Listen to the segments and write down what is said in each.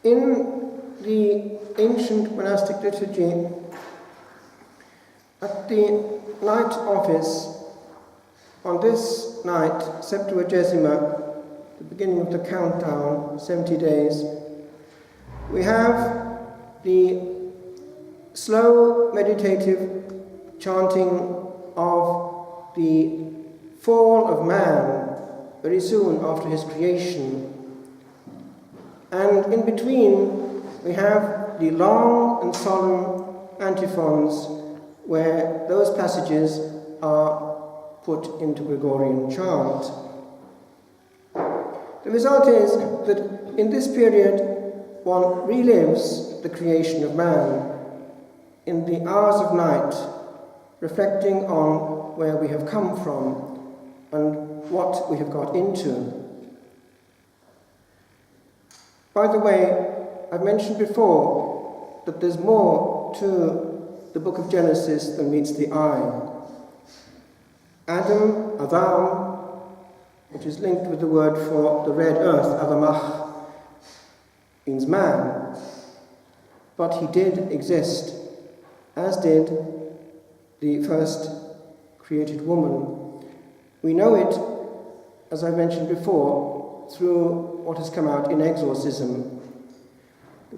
In the ancient monastic liturgy, at the night office, on this night, Septuagesima, the beginning of the countdown, 70 days, we have the slow meditative chanting of the fall of man very soon after his creation. And in between, we have the long and solemn antiphons where those passages are put into Gregorian chant. The result is that in this period, one relives the creation of man in the hours of night, reflecting on where we have come from and what we have got into. By the way, I've mentioned before that there's more to the book of Genesis than meets the eye. Adam, Adam, which is linked with the word for the red earth, Adamach, means man. But he did exist, as did the first created woman. We know it, as I mentioned before, through what has come out in exorcism.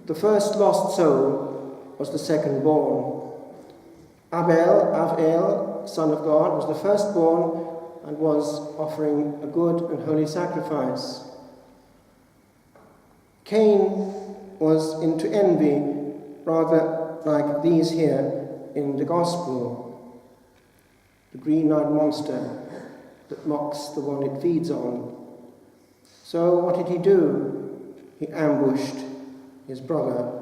The first lost soul was the second born. Abel, son of God, was the firstborn and was offering a good and holy sacrifice. Cain was into envy, rather like these here in the Gospel. The green-eyed monster that mocks the one it feeds on. So what did he do? He ambushed his brother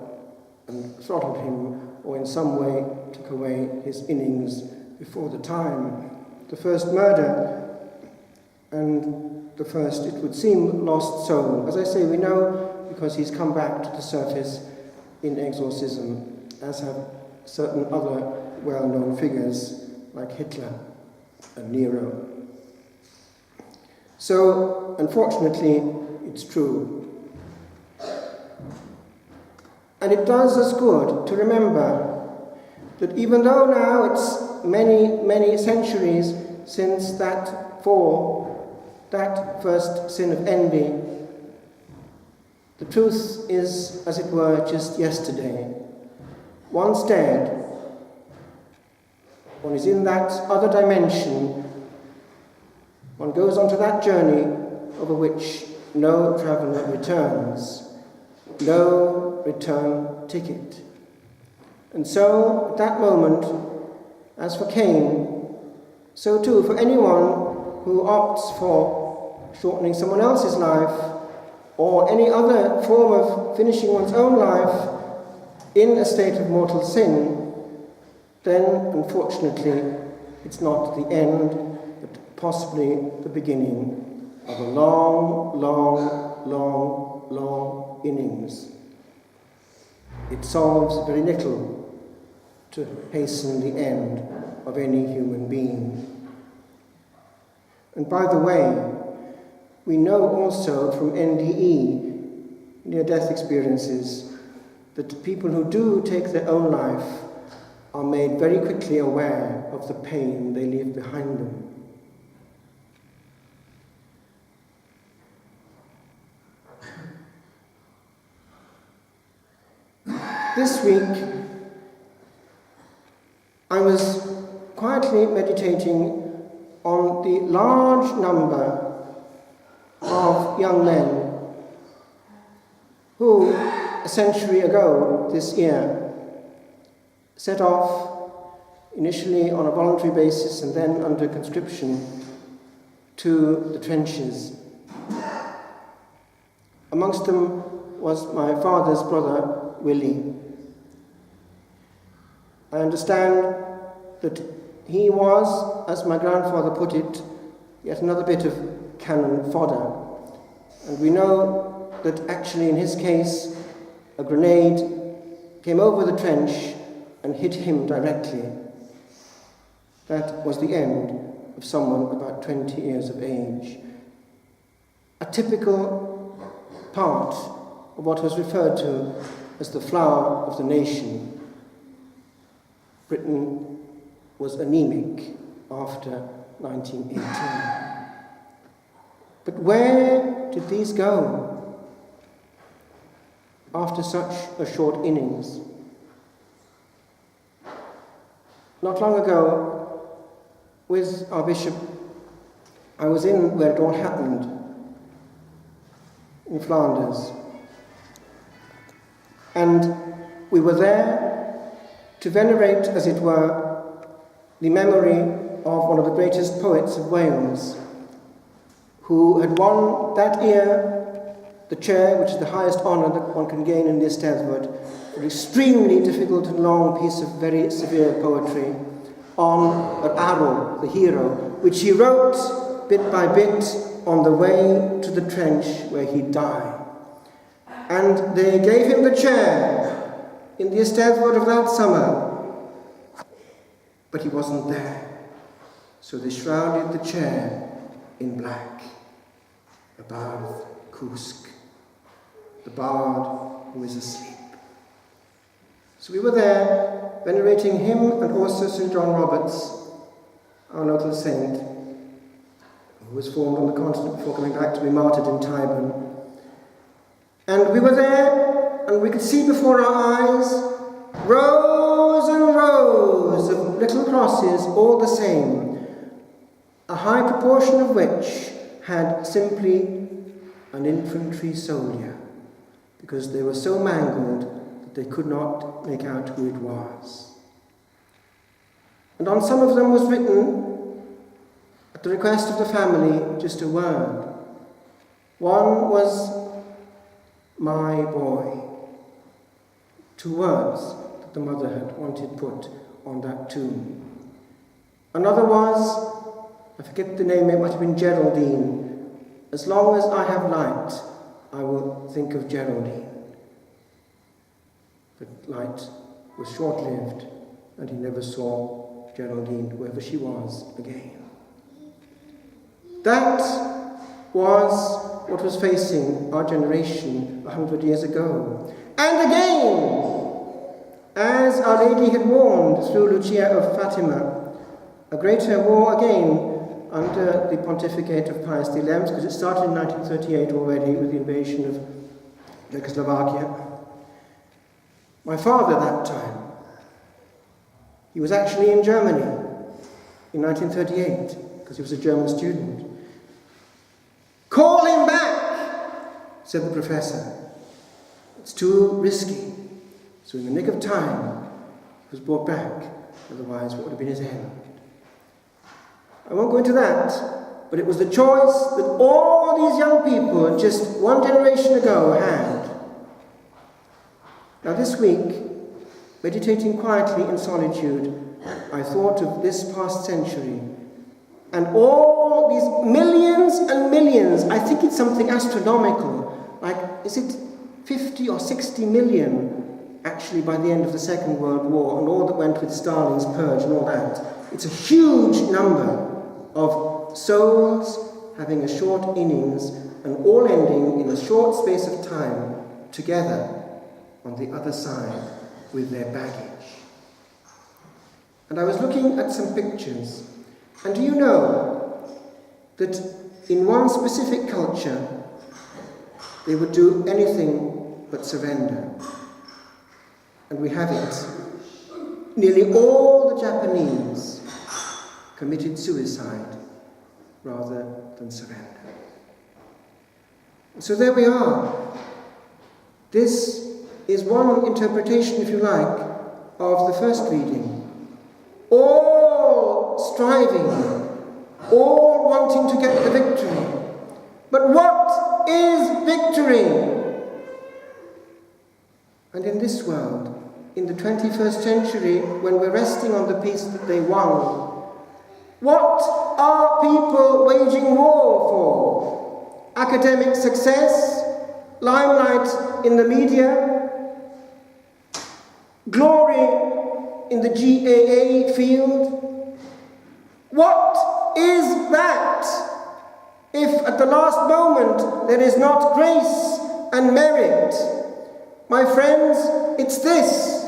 and throttled him, or in some way took away his innings before the time. The first murder and the first, it would seem, lost soul. As I say, we know because he's come back to the surface in exorcism, as have certain other well-known figures like Hitler and Nero. So, unfortunately, it's true. And it does us good to remember that even though now it's many, many centuries since that fall, that first sin of envy, the truth is, as it were, just yesterday. One's dead. One is in that other dimension. One goes on to that journey over which no traveller returns. No return ticket. And so, at that moment, as for Cain, so too for anyone who opts for shortening someone else's life or any other form of finishing one's own life in a state of mortal sin, then, unfortunately, it's not the end, but possibly the beginning of a long, long, long, long innings. It solves very little to hasten the end of any human being. And by the way, we know also from NDE, near-death experiences, that people who do take their own life are made very quickly aware of the pain they leave behind them. This week, I was quietly meditating on the large number of young men who, a century ago this year, set off initially on a voluntary basis and then under conscription to the trenches. Amongst them was my father's brother, Willie. I understand that he was, as my grandfather put it, yet another bit of cannon fodder. And we know that actually in his case, a grenade came over the trench and hit him directly. That was the end of someone about 20 years of age. A typical part of what was referred to as the flower of the nation, Britain was anemic after 1918. But where did these go after such a short innings? Not long ago, with our bishop, I was in where it all happened, in Flanders. And we were there to venerate, as it were, the memory of one of the greatest poets of Wales, who had won that year the chair, which is the highest honour that one can gain in the Eisteddfod, an extremely difficult and long piece of very severe poetry on an arrow, the hero, which he wrote bit by bit on the way to the trench where he'd die. And they gave him the chair in the Eisteddfod of that summer, but he wasn't there. So they shrouded the chair in black. A Bardd Cwsg, the bard who is asleep. So we were there, venerating him and also St. John Roberts, our local saint, who was formed on the continent before coming back to be martyred in Tyburn. And we were there, and we could see before our eyes rows and rows of little crosses, all the same, a high proportion of which had simply an infantry soldier, because they were so mangled that they could not make out who it was. And on some of them was written, at the request of the family, just a word. One was, "My boy." 2 words that the mother had wanted put on that tomb. Another was, I forget the name, it might have been Geraldine. "As long as I have light, I will think of Geraldine." But light was short-lived, and he never saw Geraldine, whoever she was, again. That was what was facing our generation 100 years ago. And again, as Our Lady had warned through Lucia of Fatima, a greater war again under the pontificate of Pius XI, because it started in 1938 already with the invasion of Czechoslovakia. My father that time, he was actually in Germany in 1938, because he was a German student. "Call him back," said the professor. "It's too risky." So in the nick of time, he was brought back, otherwise what would have been his end? I won't go into that, but it was the choice that all these young people just one generation ago had. Now this week, meditating quietly in solitude, I thought of this past century and all these millions and millions. I think it's something astronomical, like, is it 50 or 60 million actually by the end of the Second World War, and all that went with Stalin's purge and all that. It's a huge number of souls having a short innings and all ending in a short space of time together on the other side with their baggage. And I was looking at some pictures, and do you know that in one specific culture they would do anything but surrender? And we have it. Nearly all the Japanese committed suicide rather than surrender. So there we are. This is one interpretation, if you like, of the first reading. All striving, all wanting to get the victory. But what is victory? And in this world, in the 21st century, when we're resting on the peace that they won, what are people waging war for? Academic success? Limelight in the media? Glory in the GAA field? What is that if at the last moment there is not grace and merit. My friends, it's this.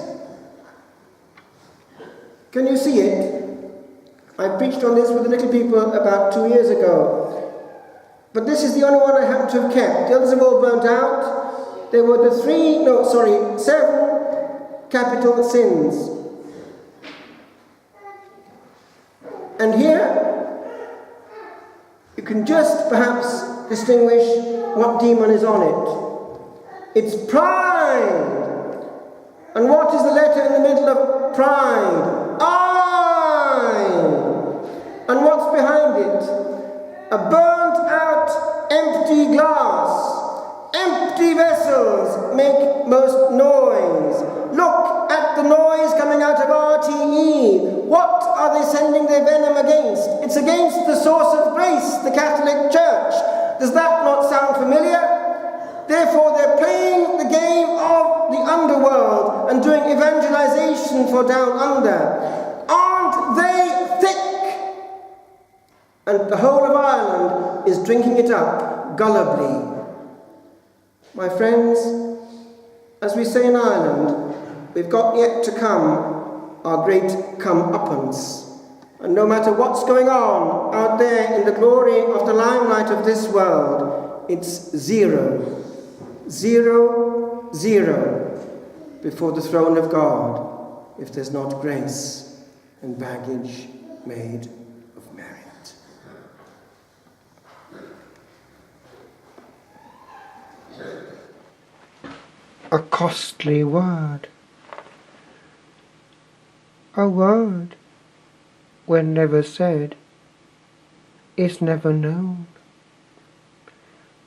Can you see it? I preached on this with the little people about 2 years ago. But this is the only one I happen to have kept. The others have all burnt out. There were 7 capital sins. And here, you can just perhaps distinguish what demon is on it. It's pride. And what is the letter in the middle of pride? I. And what's behind it? A burnt out empty glass. Empty vessels make most noise. Look at the noise coming out of RTE. What are they sending their venom against? It's against the source of grace, the Catholic Church. Does that not sound familiar? Therefore, they're playing the game of the underworld and doing evangelization for down under. Aren't they thick? And the whole of Ireland is drinking it up gullibly. My friends, as we say in Ireland, we've got yet to come our great come-uppance. And no matter what's going on out there in the glory of the limelight of this world, it's 0, 0, 0 before the throne of God, if there's not grace and baggage made of merit. A costly word. A word, when never said, is never known.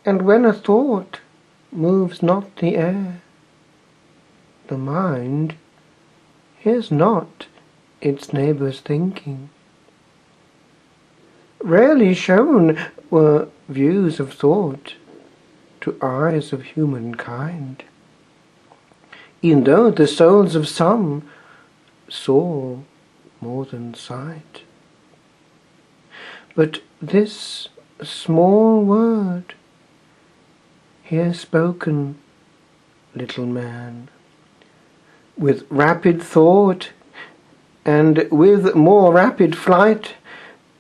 And when a thought moves not the air, the mind hears not its neighbour's thinking. Rarely shown were views of thought to eyes of humankind, e'en though the souls of some saw more than sight. But this small word, here spoken, little man, with rapid thought and with more rapid flight,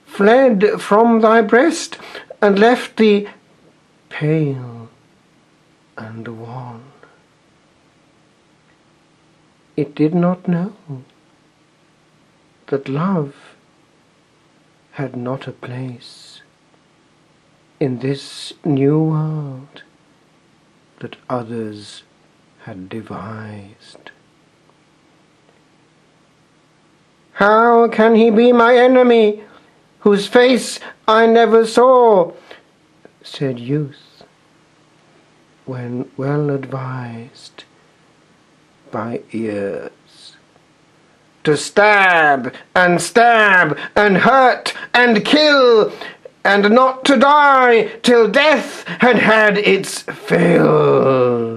fled from thy breast and left thee pale and wan. It did not know that love had not a place in this new world that others had devised. How can he be my enemy, whose face I never saw? Said youth, when well advised by ears. To stab and hurt and kill, and not to die till death had had its fill.